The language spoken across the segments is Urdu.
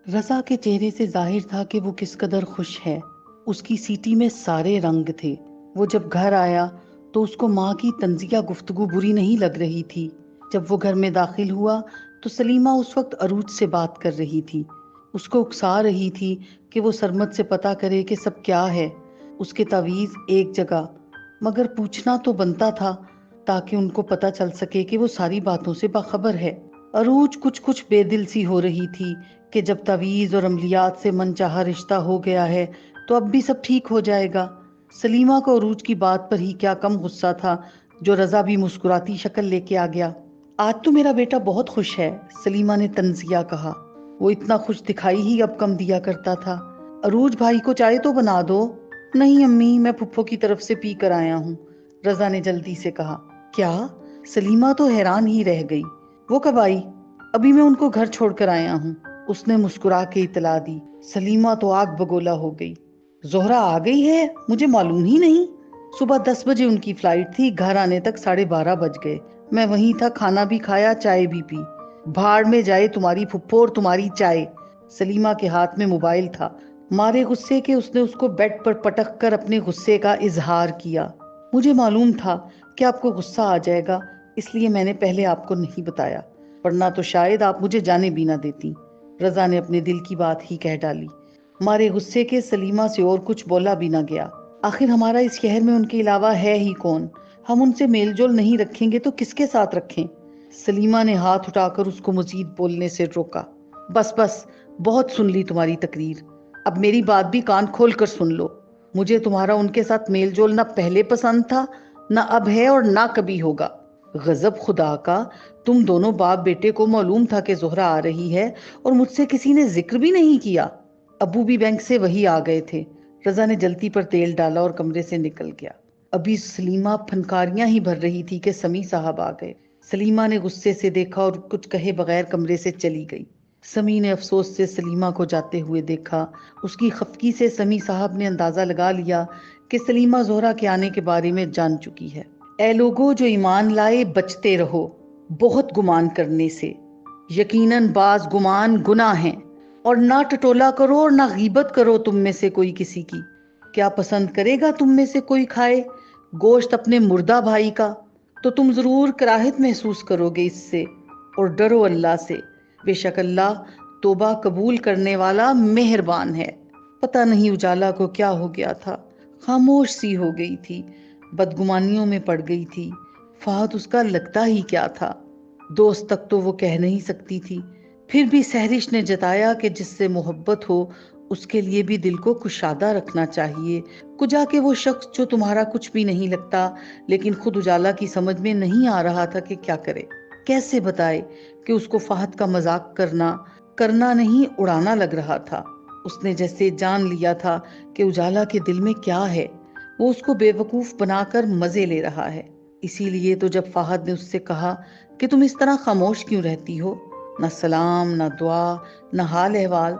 رضا کے چہرے سے ظاہر تھا کہ وہ کس قدر خوش ہے۔ اس کی سیٹی میں سارے رنگ تھے۔ وہ جب گھر آیا تو اس کو ماں کی طنزیہ گفتگو بری نہیں لگ رہی تھی۔ جب وہ گھر میں داخل ہوا تو سلیمہ اس وقت عروج سے بات کر رہی تھی۔ اس کو اکسا رہی تھی کہ وہ سرمد سے پتہ کرے کہ سب کیا ہے۔ اس کے تعویذ ایک جگہ، مگر پوچھنا تو بنتا تھا تاکہ ان کو پتہ چل سکے کہ وہ ساری باتوں سے باخبر ہے۔ عروج کچھ بے دل سی ہو رہی تھی کہ جب تعویذ اور عملیات سے من چاہا رشتہ ہو گیا ہے تو اب بھی سب ٹھیک ہو جائے گا۔ سلیمہ کو عروج کی بات پر ہی کیا کم غصہ تھا جو رضا بھی مسکراتی شکل لے کے آ گیا۔ آج تو میرا بیٹا بہت خوش ہے، سلیمہ نے طنزیہ کہا۔ وہ اتنا خوش دکھائی ہی اب کم دیا کرتا تھا۔ عروج بھائی کو چائے تو بنا دو۔ نہیں امی، میں پھپھو کی طرف سے پی کر آیا ہوں، رضا نے جلدی سے کہا۔ کیا؟ سلیمہ تو حیران ہی رہ گئی۔ وہ کب آئی؟ ابھی میں ان کو گھر چھوڑ کر آیا ہوں، اس نے مسکرا کے اطلاع دی۔ سلیمہ تو آگ بگولا ہو گئی۔ زہرا آ گئی ہے؟ مجھے معلوم ہی نہیں۔ صبح 10 بجے ان کی فلائٹ تھی، گھر آنے تک 12:30 بج گئے۔ میں وہیں تھا، کھانا بھی کھایا، چائے بھی پی۔ بھاڑ میں جائے تمہاری پھپھو اور تمہاری چائے۔ سلیمہ کے ہاتھ میں موبائل تھا۔ مارے غصے کے اس نے اس کو بیڈ پر پٹک کر اپنے غصے کا اظہار کیا۔ مجھے معلوم تھا کہ آپ کو غصہ آ جائے گا، اس لیے میں نے پہلے آپ کو نہیں بتایا، ورنہ تو شاید آپ مجھے جانے بھی نہ دیتی۔ رضا نے اپنے دل کی بات ہی کہہ ڈالی۔ مارے غصے کے سلیمہ سے اور کچھ بولا بھی نہ گیا۔ آخر ہمارا اس شہر میں ان کے علاوہ ہے ہی کون؟ ہم ان سے میل جول نہیں رکھیں گے تو کس کے ساتھ رکھیں؟ سلیمہ نے ہاتھ اٹھا کر اس کو مزید بولنے سے روکا۔ بس بس، بہت سن لی تمہاری تقریر، اب میری بات بھی کان کھول کر سن لو۔ مجھے تمہارا ان کے ساتھ میل جول نہ پہلے پسند تھا، نہ اب ہے اور نہ کبھی ہوگا۔ غضب خدا کا، تم دونوں باپ بیٹے کو معلوم تھا کہ زہرا آ رہی ہے اور مجھ سے کسی نے ذکر بھی نہیں کیا۔ ابو بھی بینک سے وہی آ گئے تھے۔ رضا نے جلتی پر تیل ڈالا اور کمرے سے نکل گیا۔ ابھی سلیمہ پھنکاریاں ہی بھر رہی تھی کہ سمیع صاحب آ گئے۔ سلیمہ نے غصے سے دیکھا اور کچھ کہے بغیر کمرے سے چلی گئی۔ سمیع نے افسوس سے سلیمہ کو جاتے ہوئے دیکھا۔ اس کی خفگی سے سمیع صاحب نے اندازہ لگا لیا کہ سلیمہ زہرا کے آنے کے بارے میں جان چکی ہے۔ اے لوگو جو ایمان لائے، بچتے رہو بہت گمان کرنے سے، یقیناً بعض گمان گناہ ہیں، اور نہ ٹٹولا کرو اور نہ غیبت کرو تم میں سے کوئی کسی کی۔ کیا پسند کرے گا تم میں سے کوئی کھائے گوشت اپنے مردہ بھائی کا؟ تو تم ضرور کراہت محسوس کرو گے اس سے، اور ڈرو اللہ سے، بے شک اللہ توبہ قبول کرنے والا مہربان ہے۔ پتہ نہیں اجالا کو کیا ہو گیا تھا، خاموش سی ہو گئی تھی، بدگمانیوں میں پڑ گئی تھی۔ فہد اس کا لگتا ہی کیا تھا؟ دوست تک تو وہ کہہ نہیں سکتی تھی، پھر بھی سہرش نے جتایا کہ جس سے محبت ہو اس کے لیے بھی دل کو کشادہ رکھنا چاہیے۔ کجا کہ وہ شخص جو تمہارا کچھ بھی نہیں لگتا، لیکن خود اجالا کی سمجھ میں نہیں آ رہا تھا کہ کیا کرے، کیسے بتائے کہ اس کو فہد کا مذاق کرنا نہیں اڑانا لگ رہا تھا۔ اس نے جیسے جان لیا تھا کہ اجالا کے دل میں کیا ہے، وہ اس کو بے وقوف بنا کر مزے لے رہا ہے۔ اسی لیے تو جب فہد نے اس سے کہا کہ تم اس طرح خاموش کیوں رہتی ہو، نہ سلام، نہ دعا، نہ حال احوال،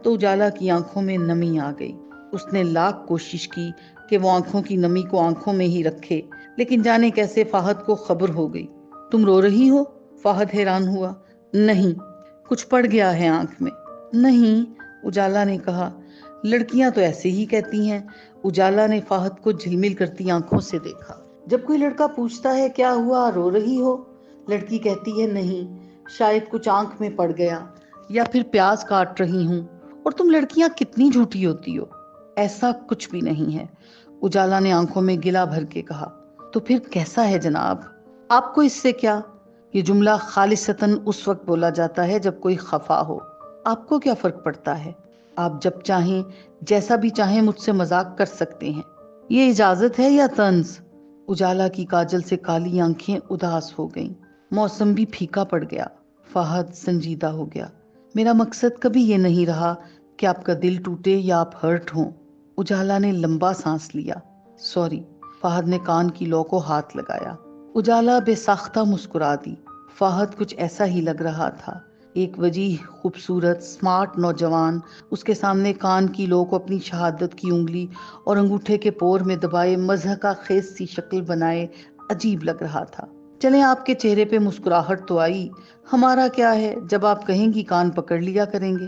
تو اجالا کی آنکھوں میں نمی آ گئی۔ اس نے لاکھ کوشش کی کہ وہ آنکھوں کی نمی کو آنکھوں میں ہی رکھے، لیکن جانے کیسے فہد کو خبر ہو گئی۔ تم رو رہی ہو؟ فہد حیران ہوا۔ نہیں، کچھ پڑ گیا ہے آنکھ میں۔ نہیں، اجالا نے کہا۔ لڑکیاں تو ایسے ہی کہتی ہیں۔ اجالا نے فہد کو جھلمل کرتی آنکھوں سے دیکھا۔ جب کوئی لڑکا پوچھتا ہے کیا ہوا، رو رہی ہو، لڑکی کہتی ہے نہیں، شاید کچھ آنکھ میں پڑ گیا، یا پھر پیاز کاٹ رہی ہوں۔ اور تم لڑکیاں کتنی جھوٹی ہوتی ہو، ایسا کچھ بھی نہیں ہے، اجالا نے آنکھوں میں گلا بھر کے کہا۔ تو پھر کیسا ہے جناب؟ آپ کو اس سے کیا؟ یہ جملہ خالصتاً اس وقت بولا جاتا ہے جب کوئی خفا ہو۔ آپ کو کیا فرق پڑتا ہے؟ آپ جب چاہیں جیسا بھی چاہیں مجھ سے مذاق کر سکتے ہیں، یہ اجازت ہے یا طنز؟ اجالا کی کاجل سے کالی آنکھیں اداس ہو گئیں۔ موسم بھی پھیکا پڑ گیا۔ فہد سنجیدہ ہو گیا۔ میرا مقصد کبھی یہ نہیں رہا کہ آپ کا دل ٹوٹے یا آپ ہرٹ ہوں۔ اجالا نے لمبا سانس لیا۔ سوری، فہد نے کان کی لو کو ہاتھ لگایا۔ اجالا بے ساختہ مسکرا دی۔ فہد کچھ ایسا ہی لگ رہا تھا، ایک وجیح، خوبصورت، سمارٹ نوجوان اس کے سامنے کان کی لو کو اپنی شہادت کی انگلی اور انگوٹھے کے پور میں دبائے مضحکہ خیز سی شکل بنائے عجیب لگ رہا تھا۔ چلیں، آپ کے چہرے پہ مسکراہٹ تو آئی، ہمارا کیا ہے، جب آپ کہیں گی کان پکڑ لیا کریں گے۔